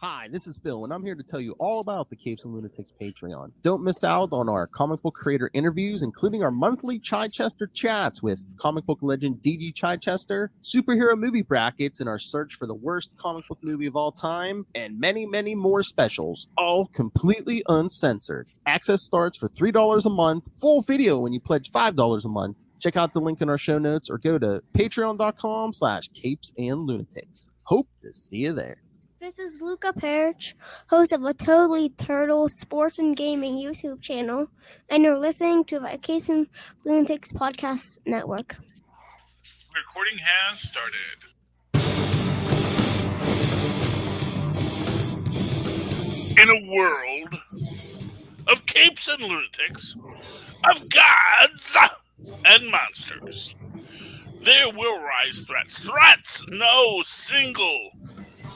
Hi, this is Phil, and I'm here to tell you all about the Capes and Lunatics Patreon. Don't miss out on our comic book creator interviews, including our monthly Chichester chats with comic book legend D.G. Chichester, superhero movie brackets in our search for the worst comic book movie of all time, and many, many more specials, all completely uncensored. Access starts for $3 a month, full video when you pledge $5 a month. Check out the link in our show notes or go to patreon.com/CapesandLunatics. Hope to see you there. This is Luca Perich, host of a Totally Turtle sports and gaming YouTube channel, and you're listening to the Capes and Lunatics Podcast Network. Recording has started. In a world of capes and lunatics, of gods and monsters, there will rise threats. Threats no single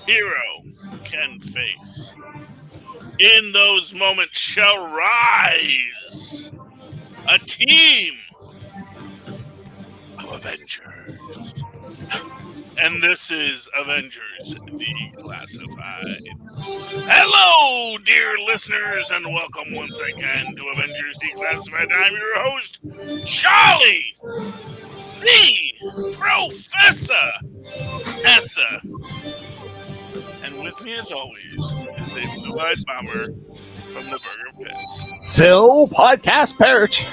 hero can face. In those moments shall rise a team of Avengers. And this is Avengers Declassified. Hello, dear listeners, and welcome once again to Avengers Declassified. I'm your host, Charlie, the Professor Essa. And with me, as always, is a blue-eyed bomber from the Burger Pits. Phil Podcast Perich.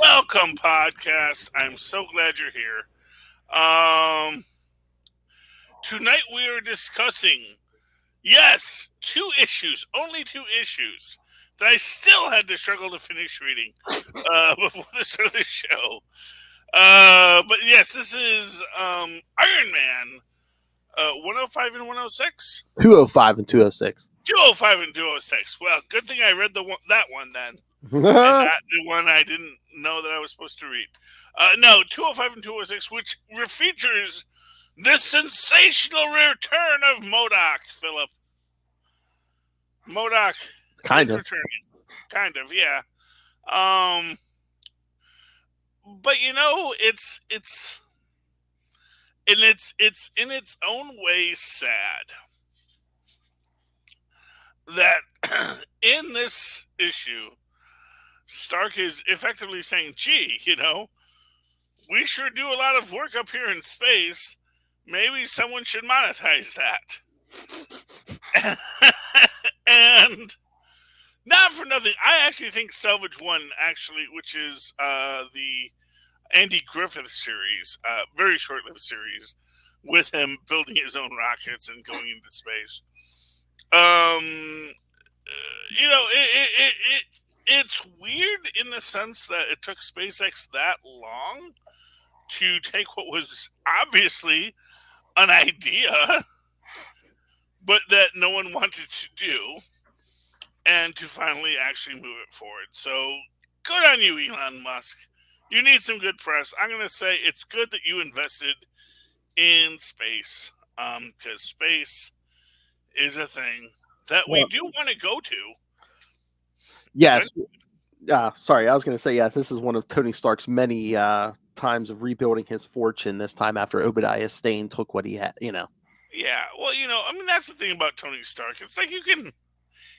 Welcome, podcast. I'm so glad you're here. Tonight we are discussing, yes, only two issues that I still had to struggle to finish reading before the start of the show. But yes, this is Iron Man 105 and 106? 205 and 206. 205 and 206. Well, good thing I read that one then. And not the one I didn't know that I was supposed to read. No, 205 and 206, which features the sensational return of MODOK, Philip. MODOK Kind of. returning. Kind of, yeah. But you know, it's in its own way sad that in this issue, Stark is effectively saying, gee, you know, we sure do a lot of work up here in space. Maybe someone should monetize that. And not for nothing, I actually think Salvage One, which is the Andy Griffith series, very short-lived series, with him building his own rockets and going into space. You know, it's weird in the sense that it took SpaceX that long to take what was obviously an idea, but that no one wanted to do, and to finally actually move it forward. So, good on you, Elon Musk. You need some good press. I'm going to say it's good that you invested in space, because space is a thing that we do want to go to. Yes. Sorry, I was going to say, yes, this is one of Tony Stark's many times of rebuilding his fortune, this time after Obadiah Stane took what he had, you know. Yeah, well, you know, I mean, that's the thing about Tony Stark. It's like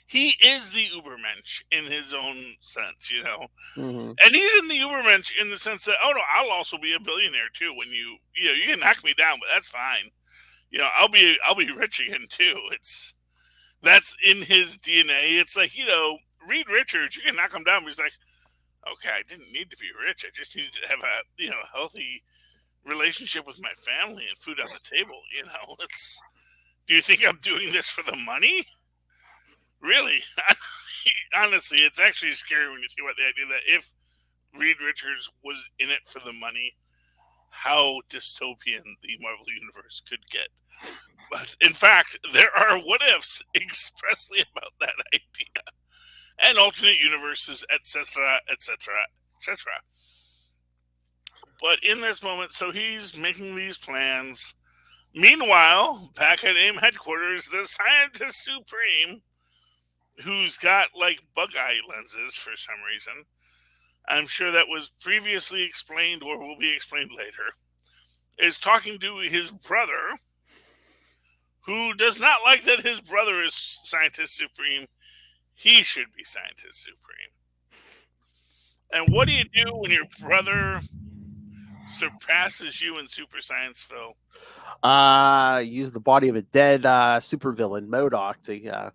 he is the Ubermensch in his own sense, you know. Mm-hmm. And he's in the Ubermensch in the sense that, oh no, I'll also be a billionaire too when you can knock me down, but that's fine. You know, I'll be rich again too. That's in his DNA. It's like, you know, Reed Richards, you can knock him down, but he's like, okay, I didn't need to be rich. I just needed to have a, you know, healthy relationship with my family and food on the table. You know, do you think I'm doing this for the money? Really? Honestly, it's actually scary when you think about the idea that if Reed Richards was in it for the money, how dystopian the Marvel Universe could get. But in fact, there are what ifs expressly about that idea. And alternate universes, etc., etc., etc. But in this moment, so he's making these plans. Meanwhile, back at AIM headquarters, the Scientist Supreme, who's got like bug eye lenses for some reason, I'm sure that was previously explained or will be explained later, is talking to his brother, who does not like that his brother is Scientist Supreme. He should be Scientist Supreme. And what do you do when your brother surpasses you in super science, Phil? Use the body of a dead supervillain, MODOK, to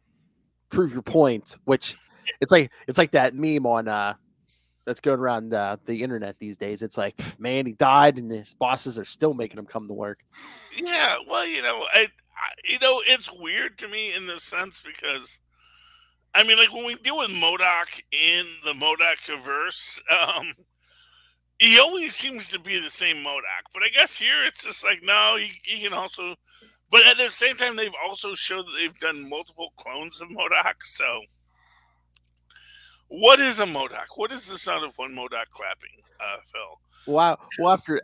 prove your point. Which it's like that meme on that's going around the internet these days. It's like, man, he died, and his bosses are still making him come to work. Yeah, well, it's weird to me in this sense because, I mean, like when we deal with MODOK in the MODOK-verse, he always seems to be the same MODOK. But I guess here it's just like, no, he can also. But at the same time, they've also showed that they've done multiple clones of MODOK. So, what is a MODOK? What is the sound of one MODOK clapping, Phil? Well,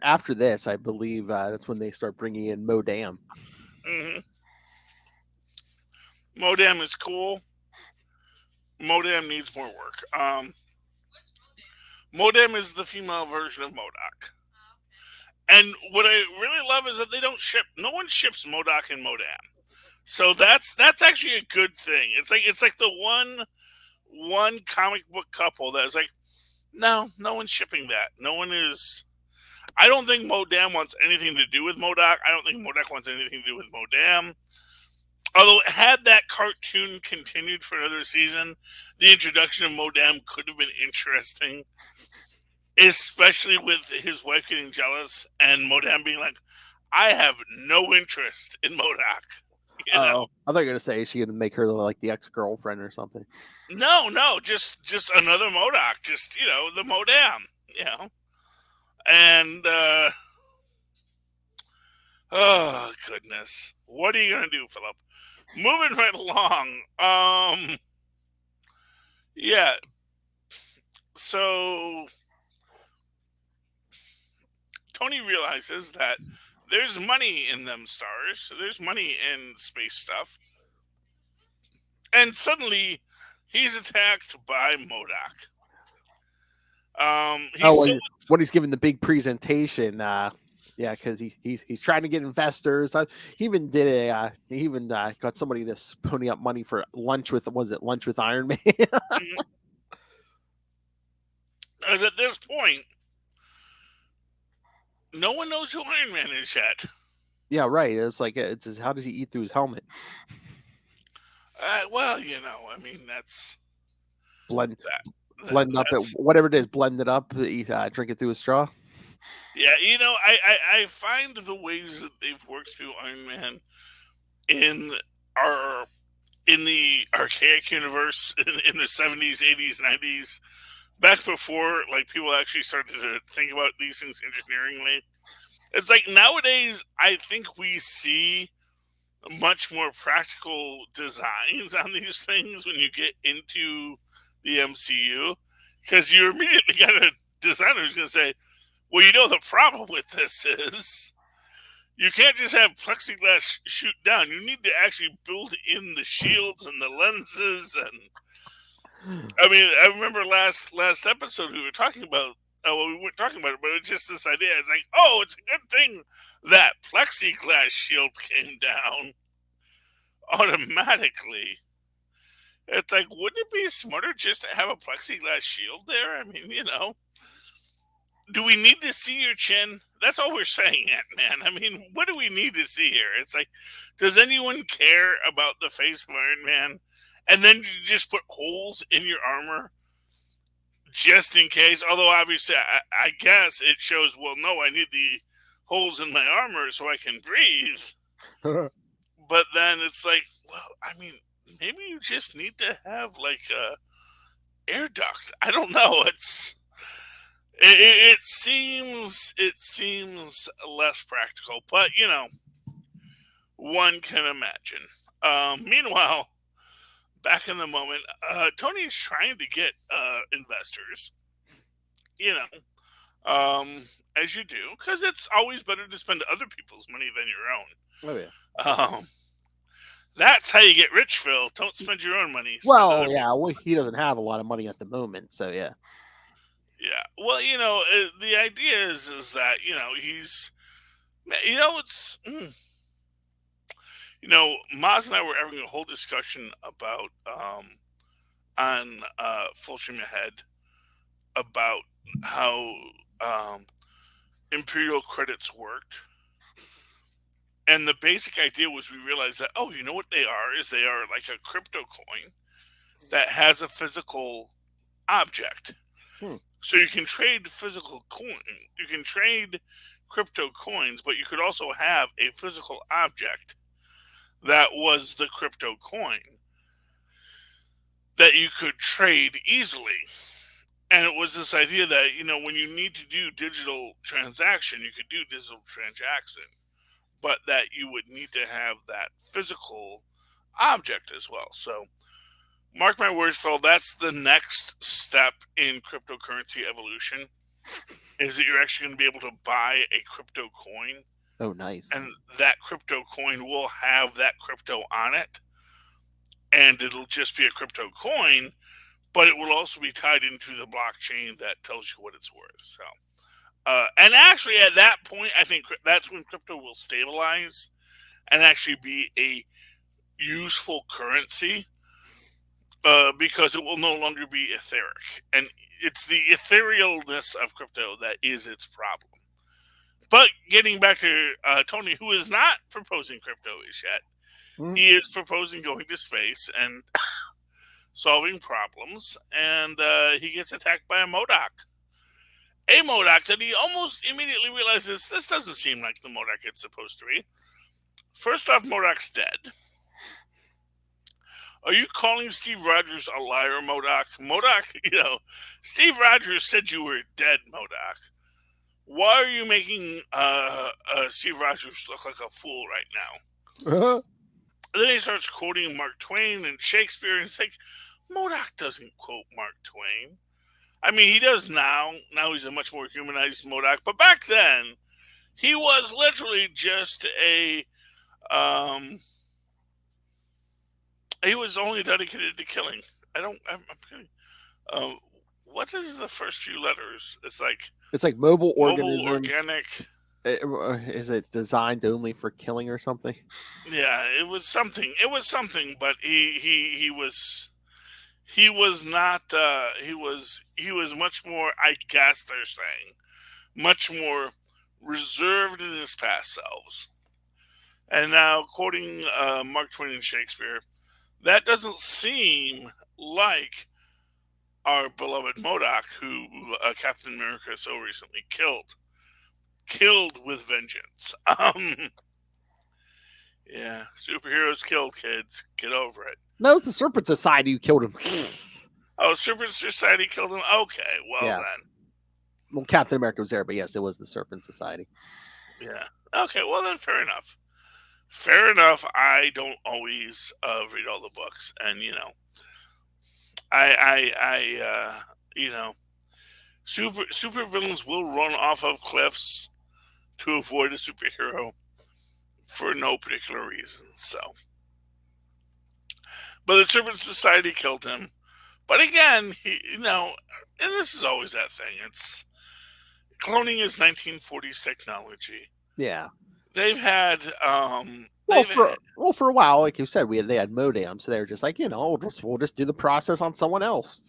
after this, I believe that's when they start bringing in MODAM. Mm-hmm. MODAM is cool. MODAM needs more work. MODAM is the female version of MODOK. And what I really love is that no one ships MODOK and MODAM. So that's actually a good thing. It's like the one comic book couple that's like, no one's shipping that. No one is. I don't think MODAM wants anything to do with MODOK. I don't think MODOK wants anything to do with MODAM. Although, had that cartoon continued for another season, the introduction of MODAM could have been interesting. Especially with his wife getting jealous and MODAM being like, I have no interest in MODOK. You know? I thought you were going to say she going to make her like the ex-girlfriend or something. No, just another MODOK. Just, the MODAM, And, oh, goodness. What are you going to do, Philip? Moving right along. Yeah. So Tony realizes that there's money in them stars. So there's money in space stuff. And suddenly, he's attacked by MODOK. When he's giving the big presentation, because he's trying to get investors. He even got somebody to pony up money for lunch with Iron Man. As at this point, no one knows who Iron Man is yet. Yeah, right. It's like how does he eat through his helmet? Well, I mean that's blend up it, whatever it is. Blend it up. Drink it through a straw. Yeah, I find the ways that they've worked through Iron Man in the archaic universe in the 70s, 80s, 90s, back before like people actually started to think about these things engineeringly. It's like nowadays, I think we see much more practical designs on these things when you get into the MCU, because you immediately got a designer who's going to say, well, the problem with this is you can't just have plexiglass shoot down. You need to actually build in the shields and the lenses. And I mean, I remember last episode we were talking about, we weren't talking about it, but it's just this idea. It's like, oh, it's a good thing that plexiglass shield came down automatically. It's like, wouldn't it be smarter just to have a plexiglass shield there? I mean, do we need to see your chin? That's all we're saying, Ant-Man. I mean, what do we need to see here? It's like, does anyone care about the face of Iron Man? And then you just put holes in your armor just in case. Although, obviously, I guess it shows, well, no, I need the holes in my armor so I can breathe. But then it's like, well, I mean, maybe you just need to have, like, a air duct. I don't know. It seems less practical, but one can imagine. Meanwhile, back in the moment, Tony is trying to get investors. As you do, because it's always better to spend other people's money than your own. Oh yeah. That's how you get rich, Phil. Don't spend your own money. Well, yeah, he doesn't have a lot of money at the moment, so yeah. Yeah, well, the idea is that he's, You know, Maz and I were having a whole discussion about on Full Stream Ahead about how Imperial credits worked. And the basic idea was we realized that, oh, you know what they are? Is they are like a crypto coin that has a physical object. So you can trade physical coin. You can trade crypto coins, but you could also have a physical object that was the crypto coin that you could trade easily. And it was this idea that, you know, when you need to do digital transaction, you could do digital transaction, but that you would need to have that physical object as well. So mark my words, Phil, that's the next step in cryptocurrency evolution, is that you're actually going to be able to buy a crypto coin. Oh, nice. And that crypto coin will have that crypto on it. And it'll just be a crypto coin, but it will also be tied into the blockchain that tells you what it's worth. So, and actually at that point, I think that's when crypto will stabilize and actually be a useful currency, because it will no longer be etheric. And it's the etherealness of crypto that is its problem. But getting back to Tony, who is not proposing crypto is yet, he is proposing going to space and solving problems, and he gets attacked by a MODOK. A MODOK that he almost immediately realizes this doesn't seem like the MODOK it's supposed to be. First off, MODOK's dead. Are you calling Steve Rogers a liar, MODOK? MODOK, you know, Steve Rogers said you were dead, MODOK. Why are you making Steve Rogers look like a fool right now? Then he starts quoting Mark Twain and Shakespeare, and it's like, MODOK doesn't quote Mark Twain. I mean, he does now. Now he's a much more humanized MODOK. But back then, he was literally just a... he was only dedicated to killing. I'm kidding. What is the first few letters? It's like mobile organism. organic. Is it designed only for killing or something? Yeah, it was something. It was something, but he was not. He was much more. I guess they're saying much more reserved in his past selves. And now, quoting Mark Twain and Shakespeare, that doesn't seem like our beloved MODOK, who Captain America so recently killed with vengeance. Yeah, superheroes kill kids. Get over it. No, it's the Serpent Society who killed him. Oh, Serpent Society killed him? Okay, well Yeah. then. Well, Captain America was there, but yes, it was the Serpent Society. Yeah. Okay, well then, fair enough. Fair enough. I don't always read all the books, and you know, you know, super villains will run off of cliffs to avoid a superhero for no particular reason. So, but the Serpent Society killed him. But again, you know, and this is always that thing. It's cloning is 1940s technology. Yeah. They've had for a while, like you said, they had modems, so they were just like, you know, we'll just do the process on someone else.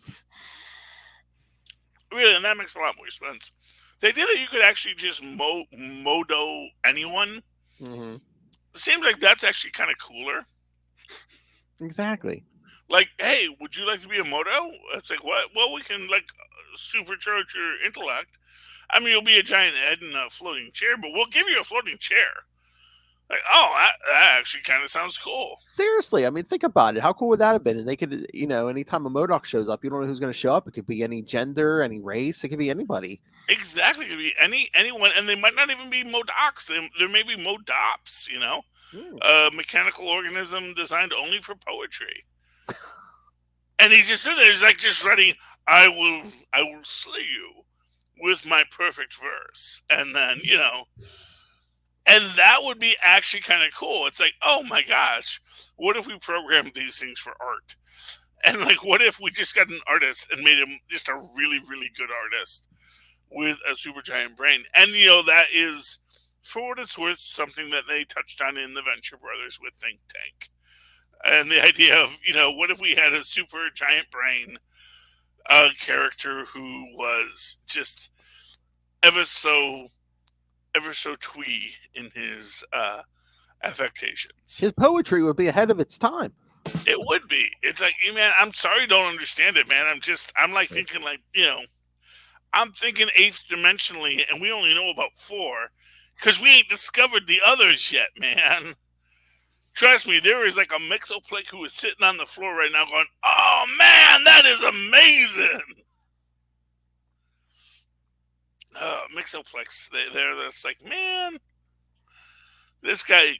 Really, and that makes a lot more sense. The idea that you could actually just modo anyone seems like that's actually kind of cooler. Exactly. Like, hey, would you like to be a modo? It's like, what? Well, we can like supercharge your intellect. I mean, you'll be a giant head in a floating chair, but we'll give you a floating chair. Like, oh, that actually kind of sounds cool. Seriously, I mean, think about it. How cool would that have been? And they could, you know, anytime a MODOK shows up, you don't know who's going to show up. It could be any gender, any race. It could be anybody. Exactly, it could be anyone, and they might not even be MODOKs. There may be MODOPs. You know, a mechanical organism designed only for poetry. And he's just sitting there, he's like just writing, I will slay you with my perfect verse. And then, you know, and that would be actually kind of cool. It's like, oh my gosh, what if we programmed these things for art? And like, what if we just got an artist and made him just a really, really good artist with a super giant brain? And, you know, that is for what it's worth, something that they touched on in the Venture Brothers with Think Tank. And the idea of, what if we had a super giant brain character who was just ever so twee in his affectations. His poetry would be ahead of its time. It would be. It's like, hey, man, I'm sorry, don't understand it, man. I'm like thinking like, I'm thinking 8th dimensionally, and we only know about 4 because we ain't discovered the others yet, man. Trust me, there is like a Mixoplex who is sitting on the floor right now going, oh, man, that is amazing. Mixoplex, they're just like, man, this guy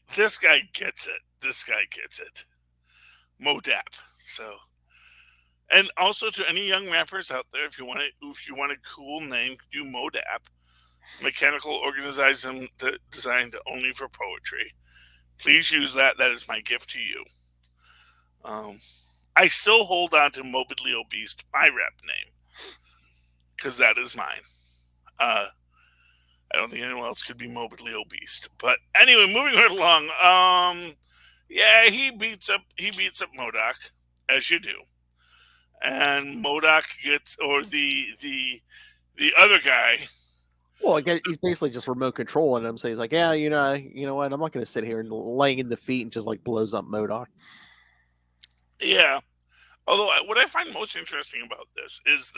gets it. This guy gets it. MODAP. So, and also to any young rappers out there, if you want a cool name, do MODAP, Mechanical Organism Designed Only for Poetry. Please use that. That is my gift to you. I still hold on to Morbidly Obese, my rap name, because that is mine. I don't think anyone else could be morbidly obese. But anyway, moving right along. Yeah, he beats up MODOK, as you do, and MODOK gets, or the other guy. Well, again, he's basically just remote controlling him. So he's like, yeah, you know what? I'm not going to sit here and laying in defeat and just like blows up MODOK. Yeah. Although what I find most interesting about this is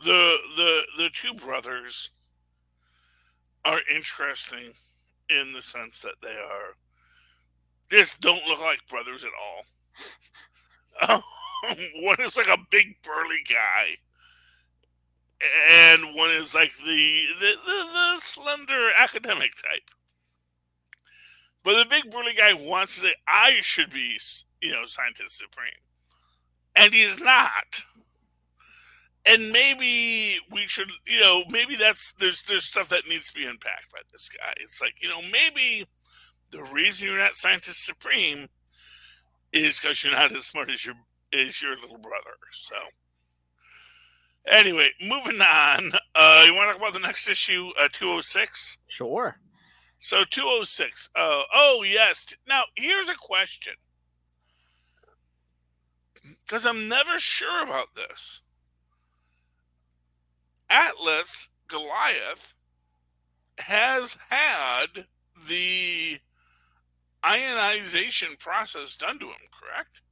the two brothers are interesting in the sense that they just don't look like brothers at all. One is like a big burly guy, and one is like the slender academic type. But the big burly guy wants to say, I should be, scientist supreme. And he's not. And maybe we should, maybe there's stuff that needs to be unpacked by this guy. It's like, maybe the reason you're not scientist supreme is because you're not as smart as your little brother. So, anyway, moving on. You want to talk about the next issue, 206? Sure. So 206. Oh yes. Now here's a question, because I'm never sure about this. Atlas Goliath has had the ionization process done to him, correct?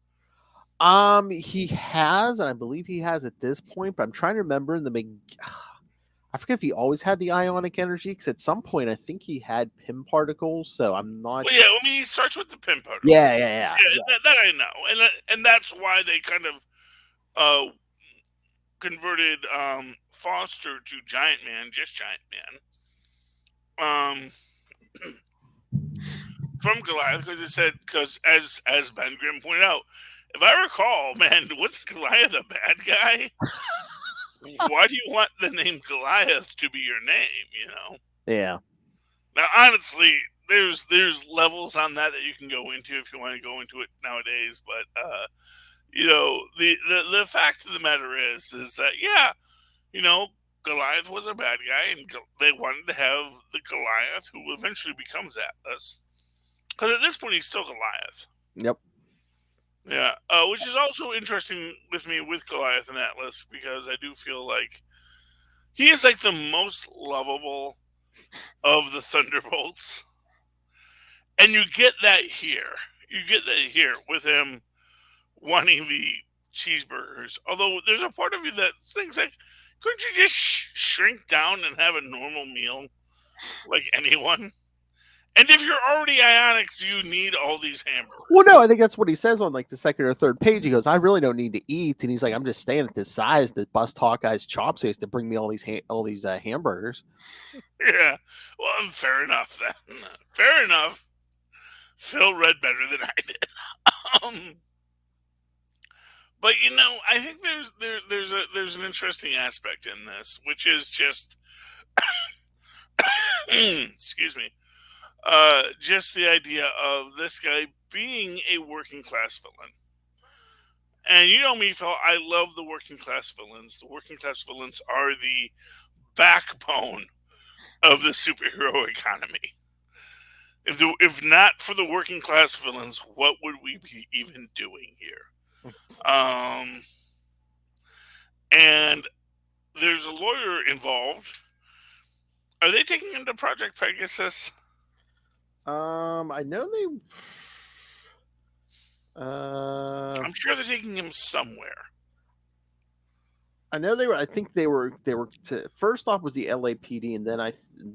He has, and I believe he has at this point, but I'm trying to remember I forget if he always had the ionic energy, because at some point I think he had PIM particles, so I'm not. Well, yeah, I mean, he starts with the PIM particles. Yeah. That I know, and that's why they kind of converted Foster to Giant Man, just Giant Man. From Goliath, because as Ben Grimm pointed out, if I recall, man, wasn't Goliath a bad guy? Why do you want the name Goliath to be your name, Yeah. Now, honestly, there's levels on that you can go into if you want to go into it nowadays. But, the fact of the matter is that, yeah, Goliath was a bad guy, and they wanted to have the Goliath who eventually becomes Atlas. Because at this point, he's still Goliath. Yep. Yeah, which is also interesting with me with Goliath and Atlas, because I do feel like he is like the most lovable of the Thunderbolts. And you get that here. You get that here with him wanting the cheeseburgers. Although there's a part of you that thinks like, couldn't you just shrink down and have a normal meal like anyone? And if you're already ionic, do you need all these hamburgers? Well, no, I think that's what he says on like the second or third page. He goes, I really don't need to eat. And he's like, I'm just staying at this size to bust Hawkeye's chops to bring me all these hamburgers. Yeah. Well, fair enough then. Fair enough. Phil read better than I did. But I think there's an interesting aspect in this, which is just excuse me. Just the idea of this guy being a working class villain. And you know me, Phil, I love the working class villains. The working class villains are the backbone of the superhero economy. If not for the working class villains, what would we be even doing here? And there's a lawyer involved. Are they taking him to Project Pegasus? I know they. I'm sure they're taking him somewhere. I know they were. I think they were. First off was the LAPD, and then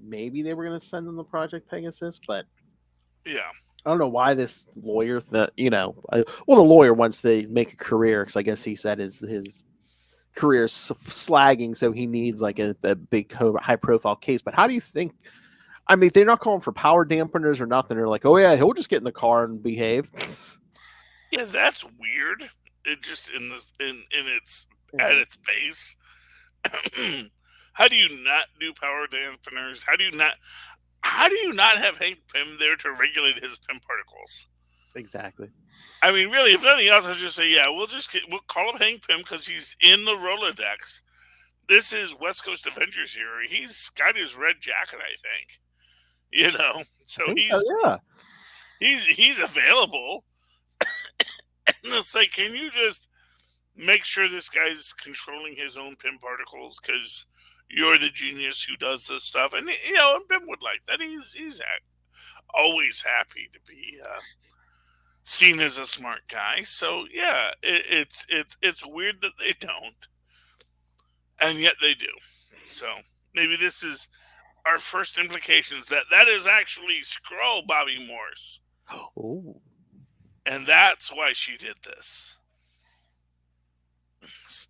maybe they were going to send them to Project Pegasus. But yeah, I don't know why this lawyer. The lawyer wants to make a career because I guess he said his career is slagging, so he needs like a big high profile case. But how do you think? I mean, they're not calling for power dampeners or nothing. They're like, oh yeah, he'll just get in the car and behave. Yeah, that's weird. It just at its base. How do you not do power dampeners? How do you not have Hank Pym there to regulate his Pym particles? Exactly. I mean, really, if nothing else, I'd just say, yeah, we'll call up Hank Pym because he's in the Rolodex. This is West Coast Avengers here. He's got his red jacket, I think. So he's available. And it's like, can you just make sure this guy's controlling his own Pym particles because you're the genius who does this stuff? And and Pym would like that. He's always happy to be seen as a smart guy. So yeah, it's weird that they don't, and yet they do. So maybe this is our first implications that is actually Skrull Bobby Morse. Oh. And that's why she did this.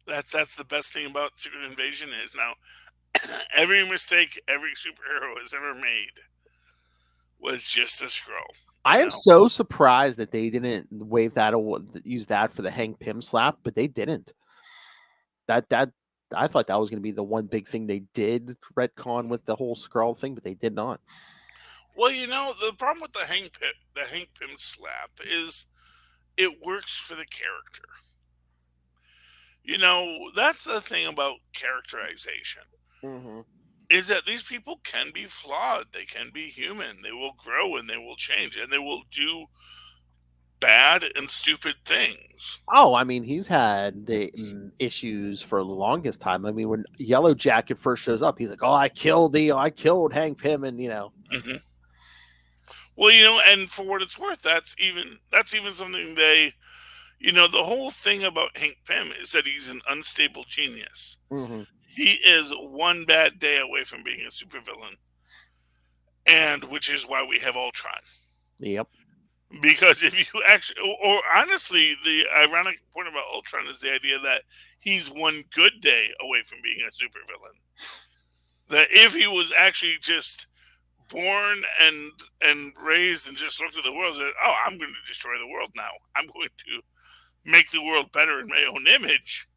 That's the best thing about Secret Invasion is now every mistake every superhero has ever made was just a Skrull. I am so surprised that they didn't use that for the Hank Pym slap, but they didn't. That I thought that was going to be the one big thing they did retcon with the whole Skrull thing, but they did not. Well, the problem with the Hank Pym slap is it works for the character. That's the thing about characterization. Mm-hmm. Is that these people can be flawed. They can be human. They will grow and they will change and they will do bad and stupid things. Oh, I mean, he's had the issues for the longest time. I mean, when Yellow Jacket first shows up, he's like, "Oh, I killed Hank Pym," and Mm-hmm. Well, and for what it's worth, that's even something they, the whole thing about Hank Pym is that he's an unstable genius. Mm-hmm. He is one bad day away from being a supervillain, and which is why we have Ultron. Yep. Because if you actually, or honestly, the ironic point about Ultron is the idea that he's one good day away from being a supervillain. That if he was actually just born and raised and just looked at the world and said, "Oh, I'm going to destroy the world now. I'm going to make the world better in my own image,"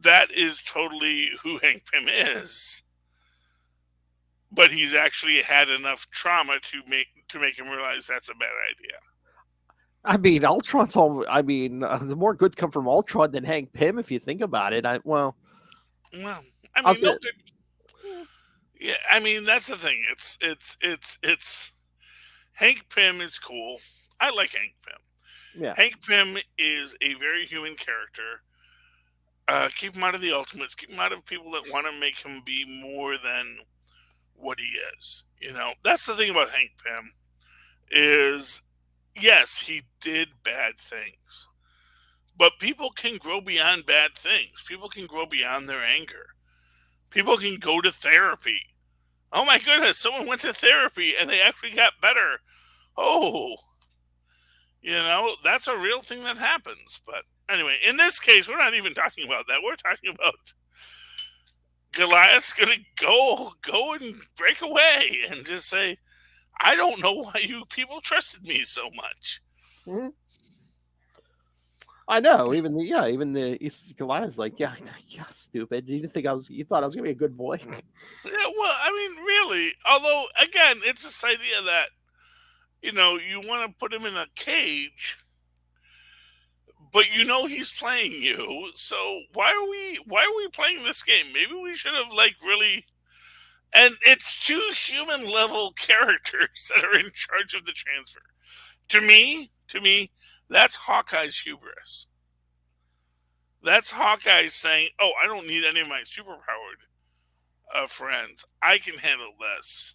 that is totally who Hank Pym is. But he's actually had enough trauma to make him realize that's a bad idea. I mean, the more good come from Ultron than Hank Pym, if you think about it. No good. Yeah, I mean that's the thing. It's Hank Pym is cool. I like Hank Pym. Yeah. Hank Pym is a very human character. Keep him out of the Ultimates. Keep him out of people that want to make him be more than what he is. That's the thing about Hank Pym is, yes, he did bad things, but people can grow beyond bad things. People can grow beyond their anger. People can go to therapy. Oh my goodness, someone went to therapy and they actually got better. Oh, that's a real thing that happens. But anyway, in this case, we're not even talking about that. We're talking about Goliath's going to go and break away and just say, "I don't know why you people trusted me so much." Mm-hmm. I know. Even the Goliath's like, yeah, stupid. You thought I was going to be a good boy. Yeah, well, I mean, really. Although, again, it's this idea that you want to put him in a cage, but he's playing you. So why are we playing this game? Maybe we should have really And it's two human level characters that are in charge of the transfer. To me, that's Hawkeye's hubris. That's Hawkeye saying, "Oh, I don't need any of my superpowered friends. I can handle this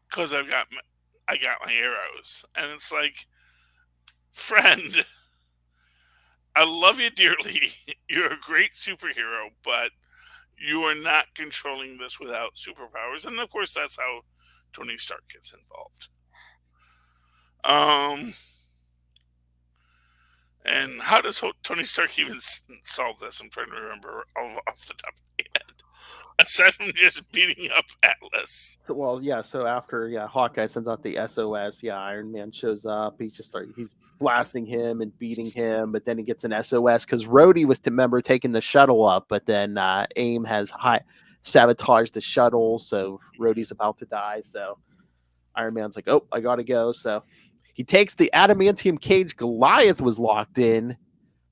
because I got my arrows." And it's like, friend, I love you dearly. You're a great superhero, but you are not controlling this without superpowers. And of course, that's how Tony Stark gets involved. And how does Tony Stark even solve this? I'm trying to remember off the top of my head. Aside from just beating up Atlas. Well, yeah. So after Hawkeye sends out the SOS, Iron Man shows up. He's blasting him and beating him, but then he gets an SOS because Rhodey was taking the shuttle up, but then AIM has sabotaged the shuttle, so Rhodey's about to die. So Iron Man's like, "Oh, I gotta go." So he takes the adamantium cage Goliath was locked in,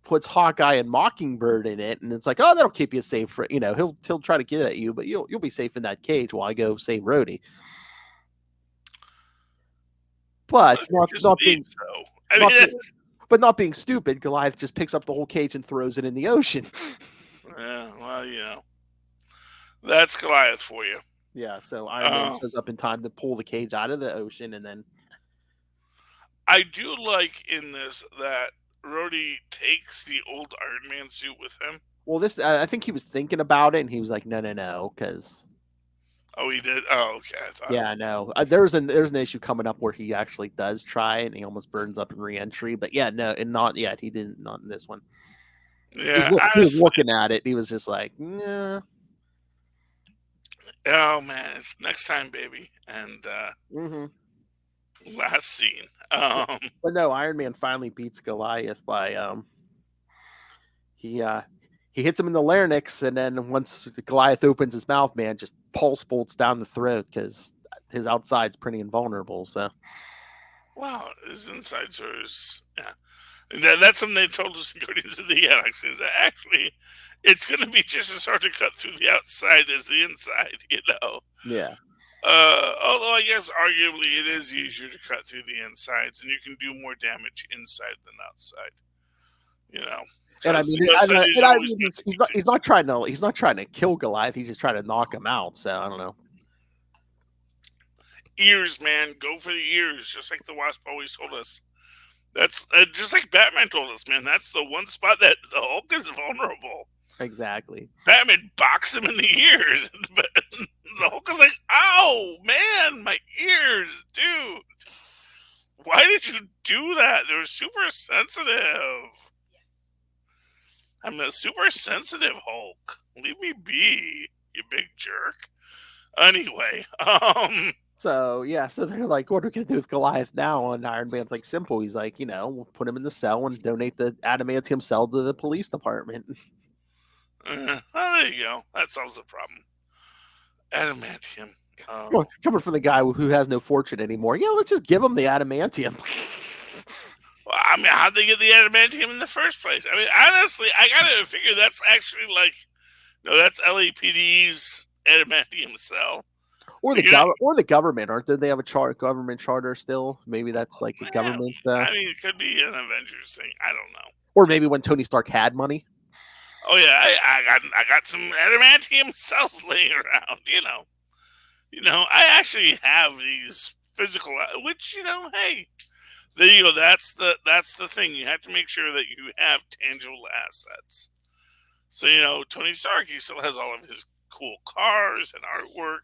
puts Hawkeye and Mockingbird in it, and it's like, "Oh, that'll keep you safe." For he'll try to get at you, but you'll be safe in that cage while I go save Rhodey. But not being stupid, Goliath just picks up the whole cage and throws it in the ocean. Yeah, well, that's Goliath for you. Yeah, so Iron Man shows up in time to pull the cage out of the ocean, and then I do like in this that Rhodey takes the old Iron Man suit with him. Well, I think he was thinking about it, and he was like, no, because... Oh, he did? Oh, okay. I thought. Yeah, no. There's an issue coming up where he actually does try it, and he almost burns up in re-entry. But yeah, no, and not yet. He didn't, not in this one. Yeah, he was looking at it. He was just like, nah. Oh, man. It's next time, baby. And last scene. But no, Iron Man finally beats Goliath by he hits him in the larynx, and then once Goliath opens his mouth, man, just pulse bolts down the throat because his outside's pretty invulnerable. So, wow, his insides are that's something they told us in Guardians of the Galaxy. Is that actually it's going to be just as hard to cut through the outside as the inside. Yeah. Although I guess arguably it is easier to cut through the insides, and you can do more damage inside than outside. And I mean, he's not trying to kill Goliath. He's just trying to knock him out. So I don't know. Ears, man, go for the ears, just like the Wasp always told us. That's just like Batman told us, man. That's the one spot that the Hulk is vulnerable. Exactly. Batman boxed him in the ears, but the Hulk is like, "Ow, man, my ears, dude! Why did you do that? They're super sensitive." I'm a super sensitive Hulk. Leave me be, you big jerk. Anyway, So they're like, what are we gonna do with Goliath now? And Iron Man's like, simple. He's like, we'll put him in the cell and donate the adamantium cell to the police department. Well, there you go. That solves the problem. Adamantium. Coming from the guy who has no fortune anymore. Yeah, let's just give him the adamantium. Well, I mean, how'd they get the adamantium in the first place? I mean, honestly, I gotta figure that's actually that's LAPD's adamantium cell. Or the government, aren't they? They have a government charter still. Maybe that's like a government. I mean, it could be an Avengers thing. I don't know. Or maybe when Tony Stark had money. Oh yeah, I got some adamantium cells laying around. I actually have these physical, which hey, there you go. That's the thing. You have to make sure that you have tangible assets. So Tony Stark, he still has all of his cool cars and artwork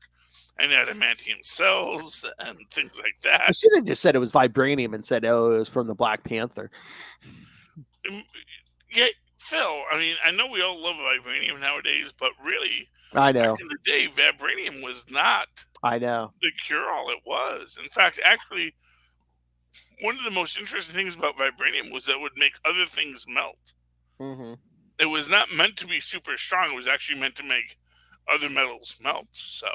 and adamantium cells and things like that. I should have just said it was vibranium and said, "Oh, it was from the Black Panther." Yeah, Phil. I mean, I know we all love vibranium nowadays, but really, I know. Back in the day, vibranium was not. I know. The cure-all it was. In fact, actually, one of the most interesting things about vibranium was that it would make other things melt. Mm-hmm. It was not meant to be super strong. It was actually meant to make other metals melt. So,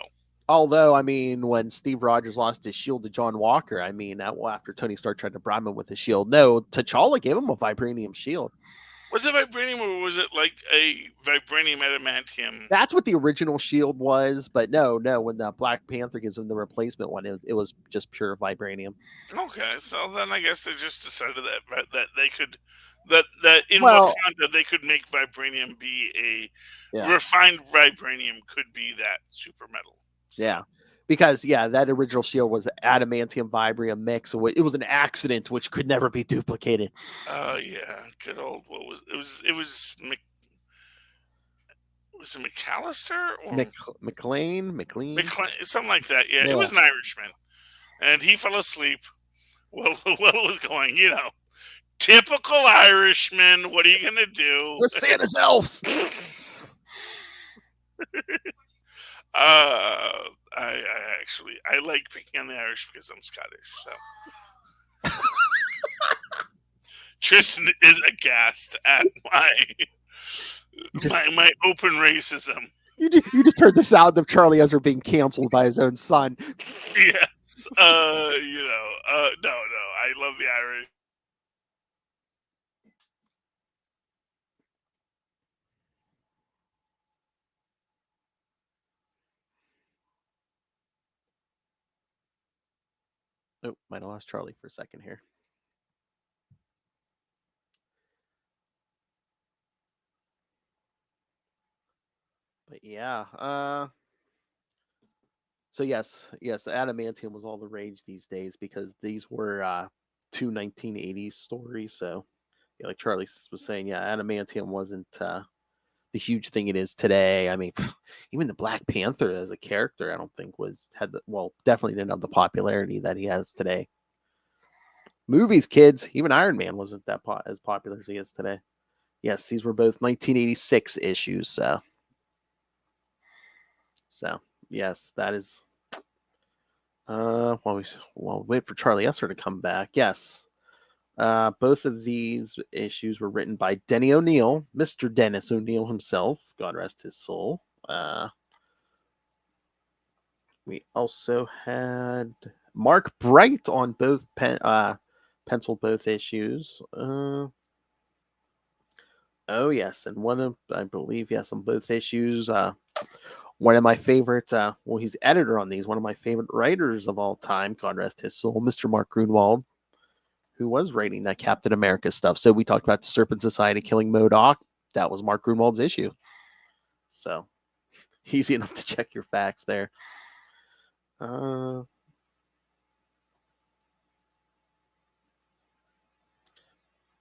although, I mean, when Steve Rogers lost his shield to John Walker, after Tony Stark tried to bribe him with his shield, no, T'Challa gave him a vibranium shield. Was it vibranium or was it like a vibranium adamantium? That's what the original shield was, but no, when the Black Panther gives him the replacement one, it was just pure vibranium. Okay, so then I guess they just decided that they could that in Well- Wakanda they could make vibranium be a Yeah. refined vibranium could be that super metal. So, Yeah, because that original shield was adamantium vibranium mix. So it was an accident which could never be duplicated. yeah, good old what was it was it McAllister or McLean, something like that. Yeah, Yeah. it was an Irishman, and he fell asleep while it was going. Typical Irishman. What are you gonna do? with Santa's elves. I actually like picking on the Irish because I'm Scottish. So Tristan is aghast at my open racism. You just heard the sound of Charlie Ezra being canceled by his own son. Yes, no, I love the Irish. Oh, might have lost Charlie for a second here. But yeah, so yes, adamantium was all the rage these days because these were two 1980s stories. So yeah, like Charlie was saying, adamantium wasn't the huge thing it is today. I mean, even the Black Panther as a character, I don't think definitely didn't have the popularity that he has today. Movies, kids, even Iron Man wasn't that as popular as he is today. Yes, these were both 1986 issues. So yes, that is. While we wait for Charlie Esser to come back. Yes, both of these issues were written by Denny O'Neil, Mr. Dennis O'Neil himself. God rest his soul. We also had Mark Bright on both penciled both issues. Oh yes, and I believe on both issues. One of my favorite, he's editor on these. One of my favorite writers of all time, God rest his soul, Mr. Mark Grunwald, who was writing that Captain America stuff. So we talked about the Serpent Society killing MODOK. That was Mark Grunwald's issue. So easy enough to check your facts there.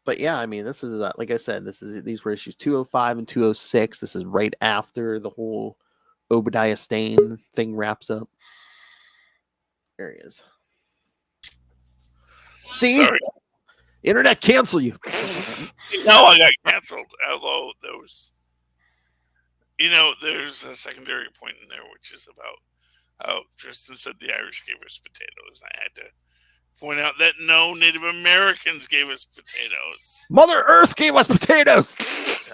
But yeah, I mean, this is like I said, these were issues 205 and 206. This is right after the whole Obadiah Stane thing wraps up. There he is. See, Sorry. Internet cancel you. No, I got canceled. Although there's a secondary point in there, which is about how Tristan said the Irish gave us potatoes. I had to point out that no Native Americans gave us potatoes. Mother Earth gave us potatoes. Yes.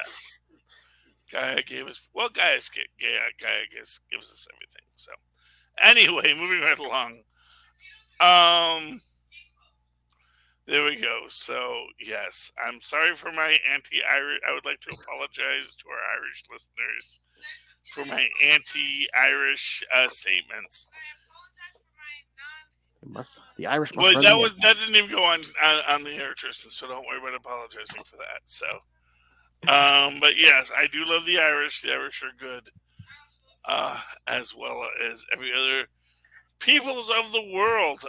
Gaia gave us Gaia gives us everything. So anyway, moving right along. There we go. So yes, I'm sorry for my anti-Irish. I would like to apologize to our Irish listeners for my anti-Irish statements. The Irish. Well, that didn't even go on the air, Tristan. So don't worry about apologizing for that. So, but yes, I do love the Irish. The Irish are good, as well as every other peoples of the world.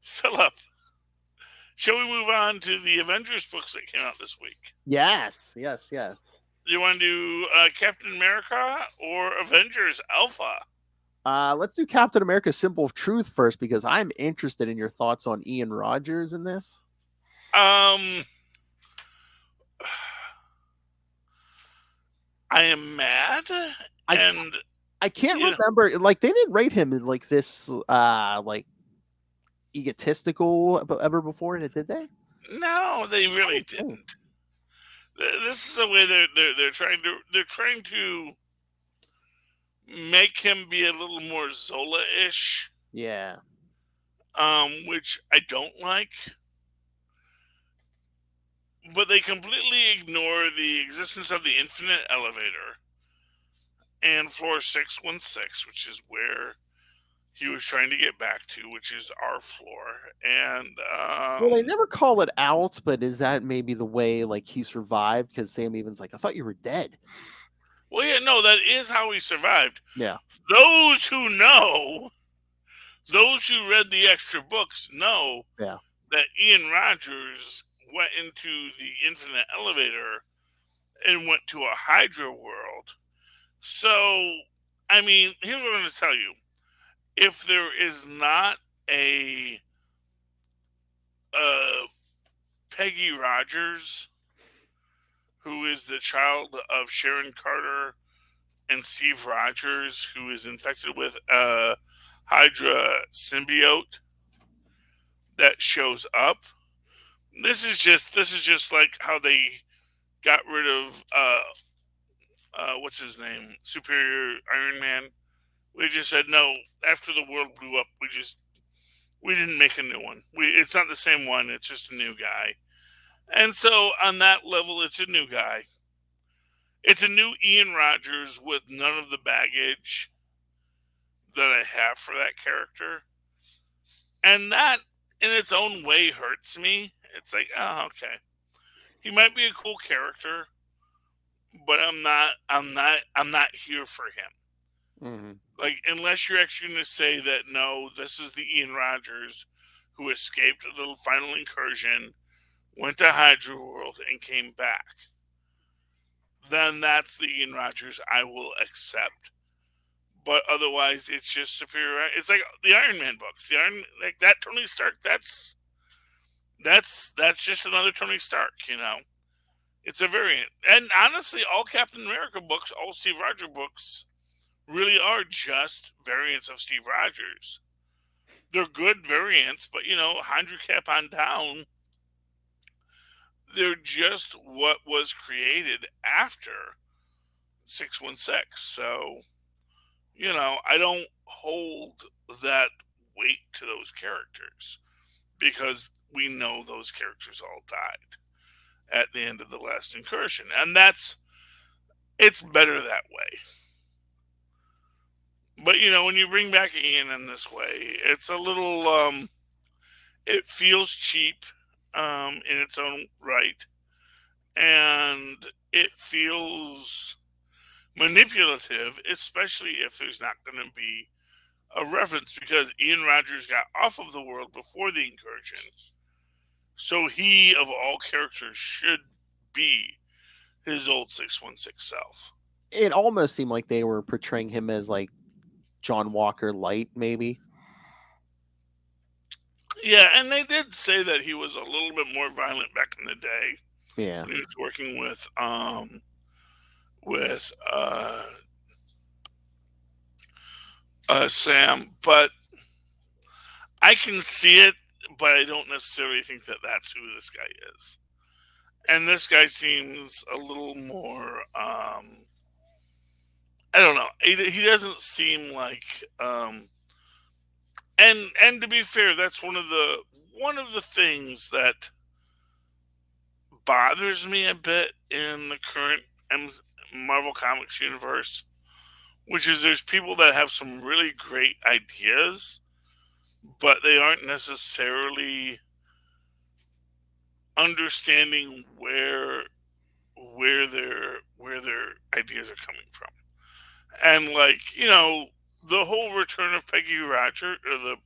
Philip, shall we move on to the Avengers books that came out this week? Yes. You want to do Captain America or Avengers Alpha? Let's do Captain America Symbol of Truth first because I'm interested in your thoughts on Ian Rogers in this. I am mad, and I can't remember. Like they didn't rate him in like this, like egotistical ever before, did they? No, they really didn't. This is a way they're trying to make him be a little more Zola-ish. Yeah. Which I don't like. but they completely ignore the existence of the infinite elevator and floor 616, which is where he was trying to get back to, which is our floor. And Well, they never call it out, but is that maybe the way like he survived? Because Sam Even's like, I thought you were dead. well, yeah, no, that is how he survived. Yeah. Those who know, those who read the extra books know Yeah. that Ian Rogers went into the infinite elevator and went to a Hydra world. So, I mean, here's what I'm going to tell you. If there is not a Peggy Rogers, who is the child of Sharon Carter and Steve Rogers, who is infected with a Hydra symbiote that shows up. This is just like how they got rid of what's his name, Superior Iron Man. We just said no after the world blew up. We didn't make a new one. It's not the same one. It's just a new guy. And so on that level, it's a new guy. It's a new Ian Rogers with none of the baggage that I have for that character. And that in its own way hurts me. It's like, oh, okay. He might be a cool character, but I'm not here for him. Mm-hmm. Like, unless you're actually going to say that, no, this is the Ian Rogers who escaped the final incursion, went to Hydra World, and came back, then that's the Ian Rogers I will accept. But otherwise, it's just superior. It's like the Iron Man books. Like that Tony Stark. That's just another Tony Stark. It's a variant. And honestly, all Captain America books, all Steve Rogers books, really are just variants of Steve Rogers. They're good variants, but Hydra Cap on down, they're just what was created after 616. So, I don't hold that weight to those characters because we know those characters all died at the end of the last incursion. And it's better that way. But, when you bring back Ian in this way, it's a little, it feels cheap in its own right. And it feels manipulative, especially if there's not going to be a reference, because Ian Rogers got off of the world before the incursion. So he, of all characters, should be his old 616 self. It almost seemed like they were portraying him as like John Walker light, maybe. Yeah, and they did say that he was a little bit more violent back in the day. Yeah. When he was working with Sam, but I can see it, but I don't necessarily think that that's who this guy is. And this guy seems a little more, I don't know. He doesn't seem like, and to be fair, that's one of the things that bothers me a bit in the current Marvel Comics universe, which is there's people that have some really great ideas, but they aren't necessarily understanding where their ideas are coming from. And the whole return of Peggy Rogers, or the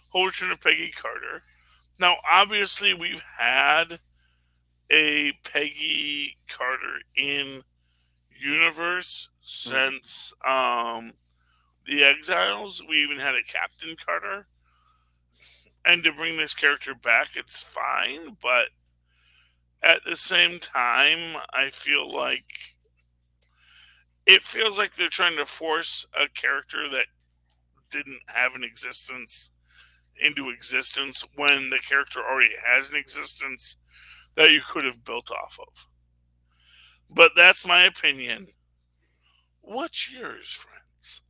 whole return of Peggy Carter. Now, obviously, we've had a Peggy Carter in universe since the Exiles. We even had a Captain Carter. And to bring this character back, it's fine, but at the same time, I feel like it feels like they're trying to force a character that didn't have an existence into existence when the character already has an existence that you could have built off of. But that's my opinion. What's yours, friends?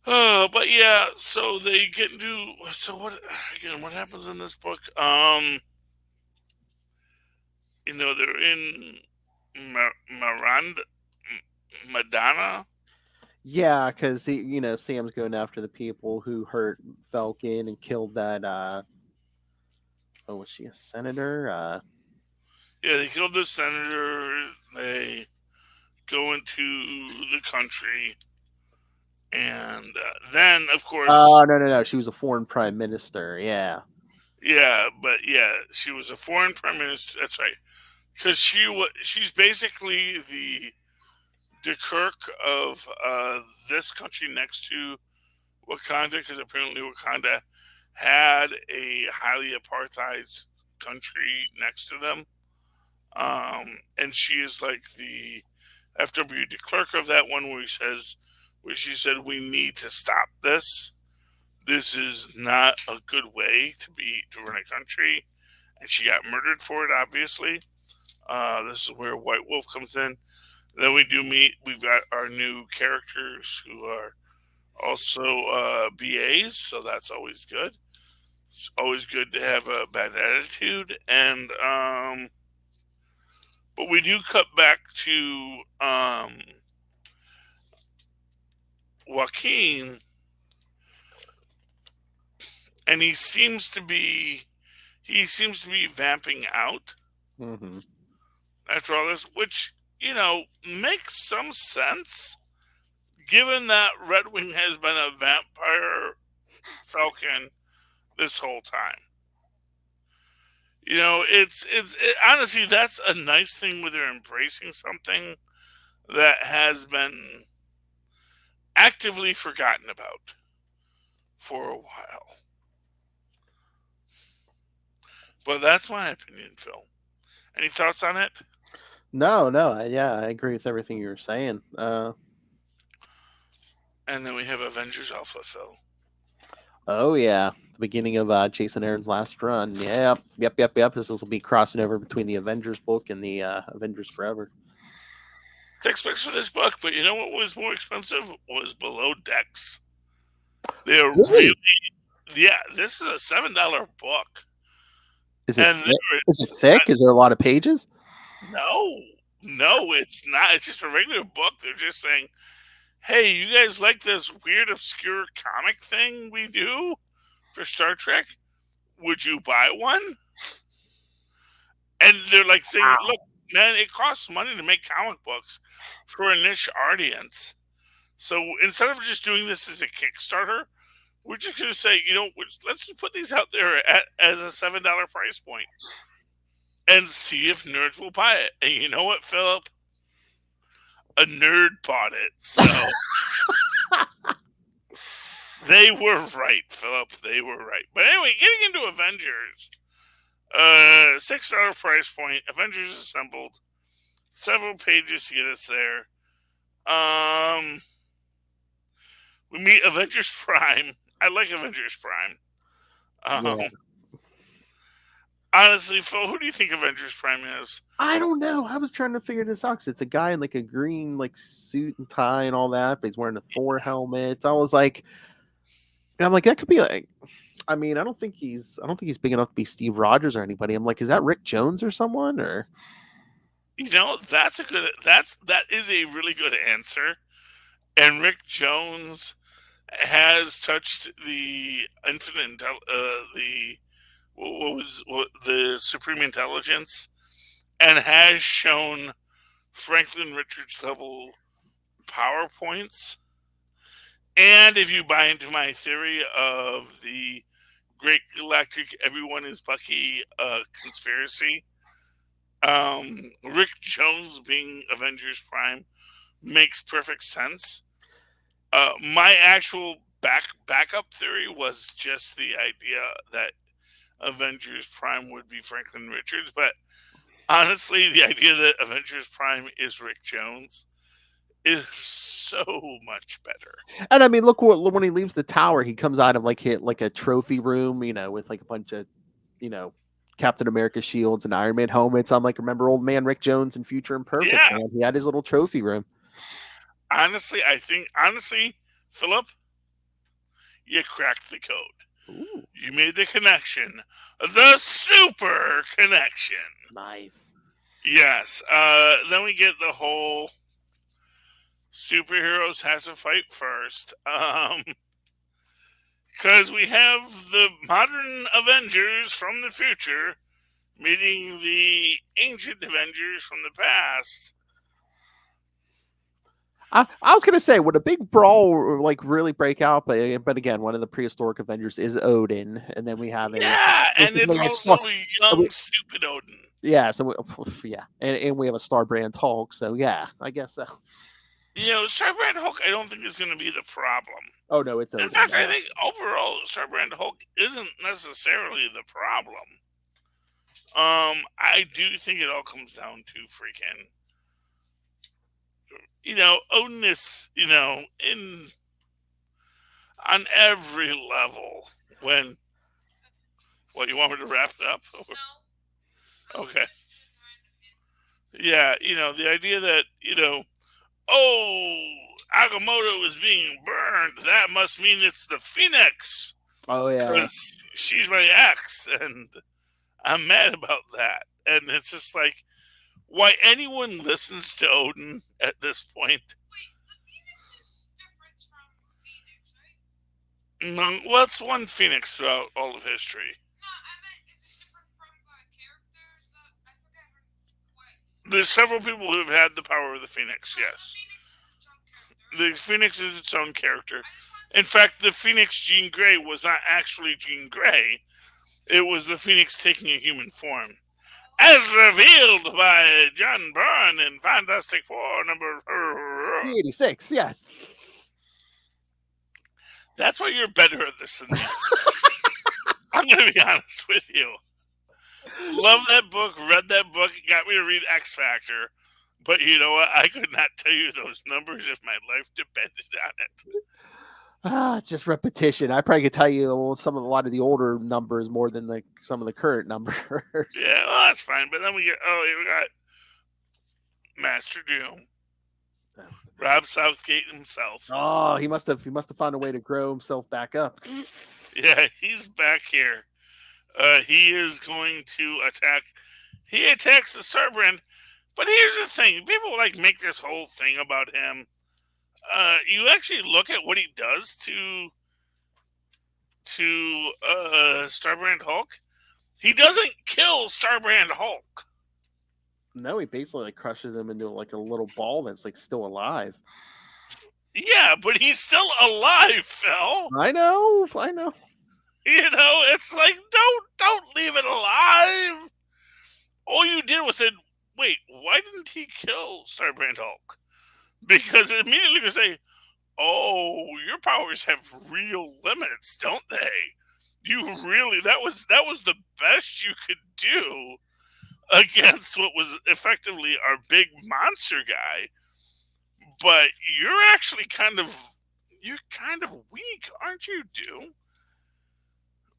But yeah, so they get into, so what happens in this book? they're in Madonna. Yeah, because Sam's going after the people who hurt Falcon and killed that. Was she a senator? Yeah, they killed the senator. They go into the country, and then, of course, Oh no, she was a foreign prime minister. Yeah. she was a foreign prime minister. That's right, because she's basically the Kirk of this country next to Wakanda, because apparently Wakanda had a highly apartheid country next to them. And she is like the FW de Klerk of that one, where she said, we need to stop this. This is not a good way to run a country. And she got murdered for it, obviously. This is where White Wolf comes in. Then we've got our new characters who are also BAs, so that's always good. It's always good to have a bad attitude. And but we do cut back to Joaquin, and he seems to be vamping out Mm-hmm. after all this, which makes some sense, given that Red Wing has been a vampire Falcon this whole time. Honestly, that's a nice thing where they're embracing something that has been actively forgotten about for a while. But that's my opinion, Phil. Any thoughts on it? No, yeah, I agree with everything you were saying. And then we have Avengers Alpha, Phil. Oh yeah, the beginning of Jason Aaron's last run. Yep. This will be crossing over between the Avengers book and the Avengers Forever. Text specs for this book, but you know what was more expensive? Was Below Decks. They're really, this is a $7 book. Is it thick? Is there a lot of pages? No, it's not. It's just a regular book. They're just saying, hey, you guys like this weird, obscure comic thing we do for Star Trek? Would you buy one? And they're like saying, look, man, it costs money to make comic books for a niche audience. So instead of just doing this as a Kickstarter, we're just going to say, let's just put these out there as a $7 price point and see if nerds will buy it. And you know what, Philip? A nerd bought it. So they were right, Philip. They were right. But anyway, getting into Avengers, $6 price point, Avengers Assembled, several pages to get us there. We meet Avengers Prime. I like Avengers Prime. Yeah. Honestly, Phil, who do you think Avengers Prime is? I don't know. I was trying to figure this out. 'Cause it's a guy in like a green suit and tie and all that, but he's wearing a Thor helmet. I was like, I'm like, that could be like. I mean, I don't think he's big enough to be Steve Rogers or anybody. I'm like, is that Rick Jones or someone? Or that is a really good answer. And Rick Jones has touched the infinite, the Supreme Intelligence, and has shown Franklin Richards level PowerPoints. And if you buy into my theory of the Great Galactic Everyone is Bucky conspiracy, Rick Jones being Avengers Prime makes perfect sense. My actual backup theory was just the idea that Avengers Prime would be Franklin Richards, but honestly, the idea that Avengers Prime is Rick Jones is so much better. And I mean, look when he leaves the tower, he comes out of like a trophy room, with like a bunch of, Captain America shields and Iron Man helmets. I'm like, remember old man Rick Jones in Future Imperfect? Yeah. Man? He had his little trophy room. Honestly, Philip, you cracked the code. Ooh. You made the connection. The super connection. Nice. Yes. Then we get the whole superheroes have to fight first. Because we have the modern Avengers from the future meeting the ancient Avengers from the past. I was gonna say, would a big brawl like really break out? But again, one of the prehistoric Avengers is Odin, and then we have Yeah, and it's also young, stupid Odin. Yeah, so and we have a Starbrand Hulk. So yeah, I guess so. Starbrand Hulk, I don't think is going to be the problem. Oh no, it's Odin. In fact, I think overall Starbrand Hulk isn't necessarily the problem. I do think it all comes down to freaking, Odin is, on every level. What, you want me to wrap it up? No. Okay. Yeah, the idea that, Agamotto is being burned, that must mean it's the Phoenix. Oh yeah. Because she's my ex, and I'm mad about that. And it's just like, why anyone listens to Odin at this point. Wait, the Phoenix is different from Phoenix, right? No, well, it's one Phoenix throughout all of history. No, I meant, is it different from characters? I forget what. There's several people who have had the power of the Phoenix, yes. The Phoenix is its own character. In fact, the Phoenix Jean Grey was not actually Jean Grey. It was the Phoenix taking a human form. As revealed by John Byrne in Fantastic Four number 86, yes. That's why you're better at this than me. I'm going to be honest with you. Love that book, read that book, it got me to read X Factor. But you know what? I could not tell you those numbers if my life depended on it. It's just repetition. I probably could tell you a lot of the older numbers more than some of the current numbers. Yeah, well, that's fine. But then we got Master Doom, Rob Southgate himself. Oh, he must have found a way to grow himself back up. Yeah, he's back here. He is going to attack. He attacks the Starbrand. But here's the thing: people make this whole thing about him. You actually look at what he does to Starbrand Hulk. He doesn't kill Starbrand Hulk. No, he basically crushes him into a little ball that's still alive. Yeah, but he's still alive, Phil. I know. It's like don't leave it alive. All you did was said, wait, why didn't he kill Starbrand Hulk? Because it immediately would say, oh, your powers have real limits, don't they? That was the best you could do against what was effectively our big monster guy. But you're actually kind of weak, aren't you, Doom?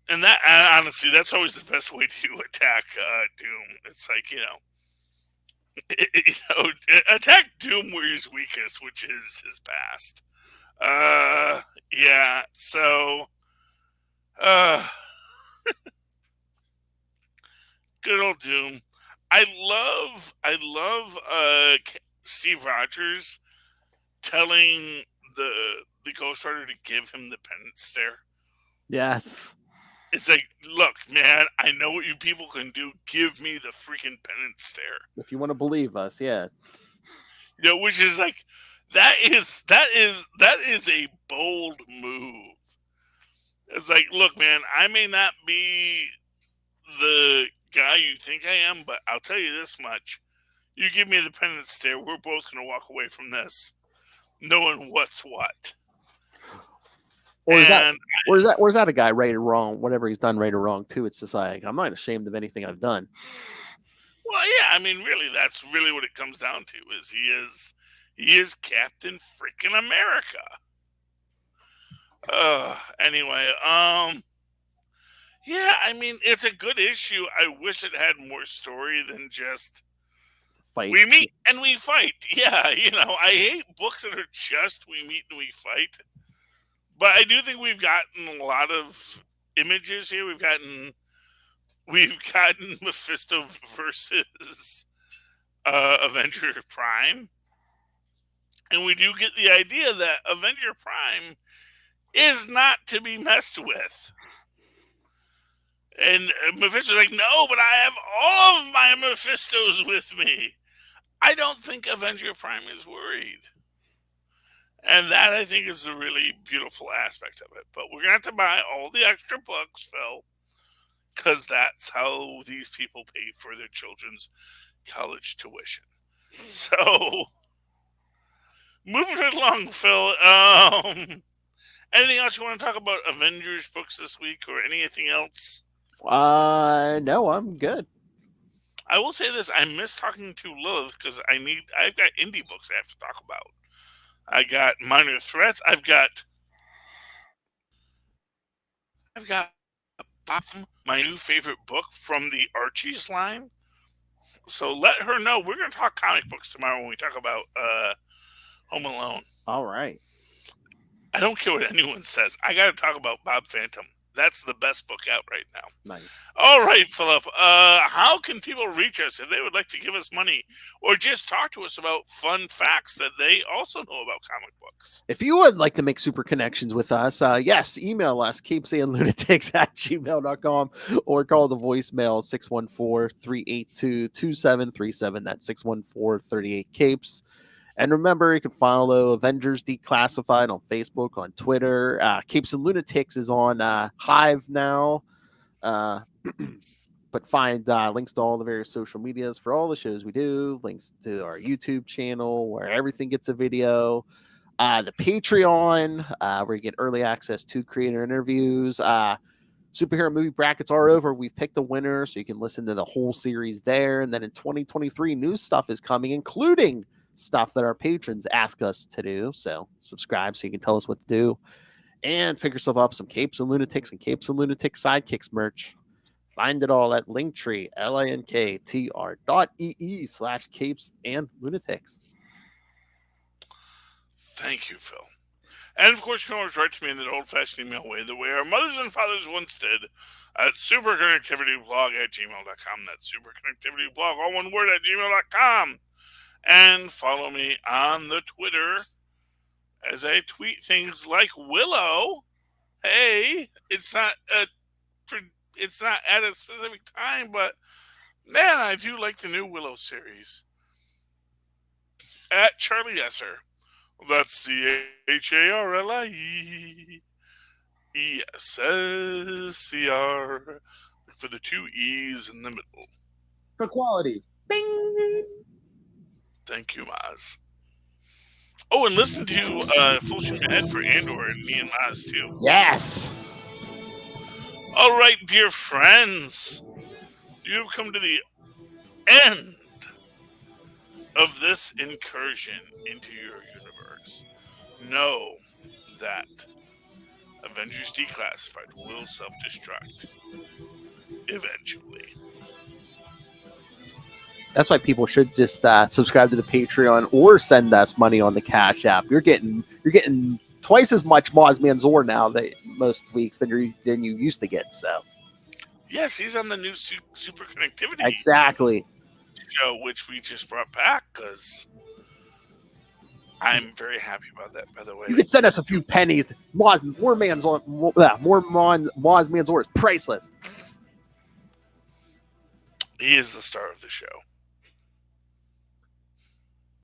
And that, honestly, that's always the best way to attack Doom. It's like, attack Doom where he's weakest, which is his past. Yeah, so good old Doom. I love Steve Rogers telling the Ghost Rider to give him the penance stare. Yes. It's like, look, man, I know what you people can do. Give me the freaking penance stare. If you want to believe us, yeah. Which is like, that is a bold move. It's like, look, man, I may not be the guy you think I am, but I'll tell you this much. You give me the penance stare, we're both going to walk away from this knowing what's what. Or is that a guy right or wrong? Whatever he's done, right or wrong, too. It's just like, I'm not ashamed of anything I've done. Well, yeah, I mean, really, that's really what it comes down to. He is Captain freaking America. Anyway, yeah, I mean, it's a good issue. I wish it had more story than just fight. We meet and we fight. Yeah, I hate books that are just we meet and we fight. But I do think we've gotten a lot of images here. We've gotten Mephisto versus Avenger Prime. And we do get the idea that Avenger Prime is not to be messed with. And Mephisto's like, no, but I have all of my Mephistos with me. I don't think Avenger Prime is worried. And that, I think, is the really beautiful aspect of it. But we're going to have to buy all the extra books, Phil, because that's how these people pay for their children's college tuition. So, moving it along, Phil. Anything else you want to talk about Avengers books this week or anything else? No, I'm good. I will say this: I miss talking to Lilith because I've got indie books I have to talk about. I got Minor Threats. I've got my new favorite book from the Archie's line. So let her know. We're going to talk comic books tomorrow when we talk about Home Alone. All right. I don't care what anyone says. I got to talk about Bob Phantom. That's the best book out right now. Nice. All right, Philip. How can people reach us if they would like to give us money or just talk to us about fun facts that they also know about comic books? If you would like to make super connections with us, yes, email us, CapesandLunatics@gmail.com, or call the voicemail 614-382-2737. That's 614-38-CAPES. And remember, you can follow Avengers Declassified on Facebook, on Twitter. Capes and Lunatics is on Hive now. But find links to all the various social medias for all the shows we do, links to our YouTube channel where everything gets a video, the Patreon where you get early access to creator interviews. Superhero movie brackets are over. We've picked a winner, so you can listen to the whole series there. And then in 2023, new stuff is coming, including stuff that our patrons ask us to do. So subscribe so you can tell us what to do, and pick yourself up some Capes and Lunatics and Capes and Lunatics Sidekicks merch. Find it all at Linktree, linktr.ee/Capes and Lunatics. Thank you, Phil. And of course, you can always write to me in that old-fashioned email way, the way our mothers and fathers once did, at superconnectivityblog@gmail.com. That's superconnectivityblog, all one word, at gmail.com. And follow me on the Twitter as I tweet things like Willow. Hey, it's not at a specific time, but man, I do like the new Willow series. At Charlie Esser. That's CharlieEssesser for the two E's in the middle. For quality. Bing! Thank you, Maz. Oh, and listen to Full Shoot Ahead for Andor and me and Maz, too. Yes! All right, dear friends. You've come to the end of this incursion into your universe. Know that Avengers Declassified will self-destruct eventually. That's why people should just subscribe to the Patreon or send us money on the Cash App. You're getting twice as much Moz Manzor now most weeks than you used to get. So yes, he's on the new Super Connectivity exactly show, which we just brought back because I'm very happy about that. By the way, you could send us a few pennies. Moz Manzor is priceless. He is the star of the show.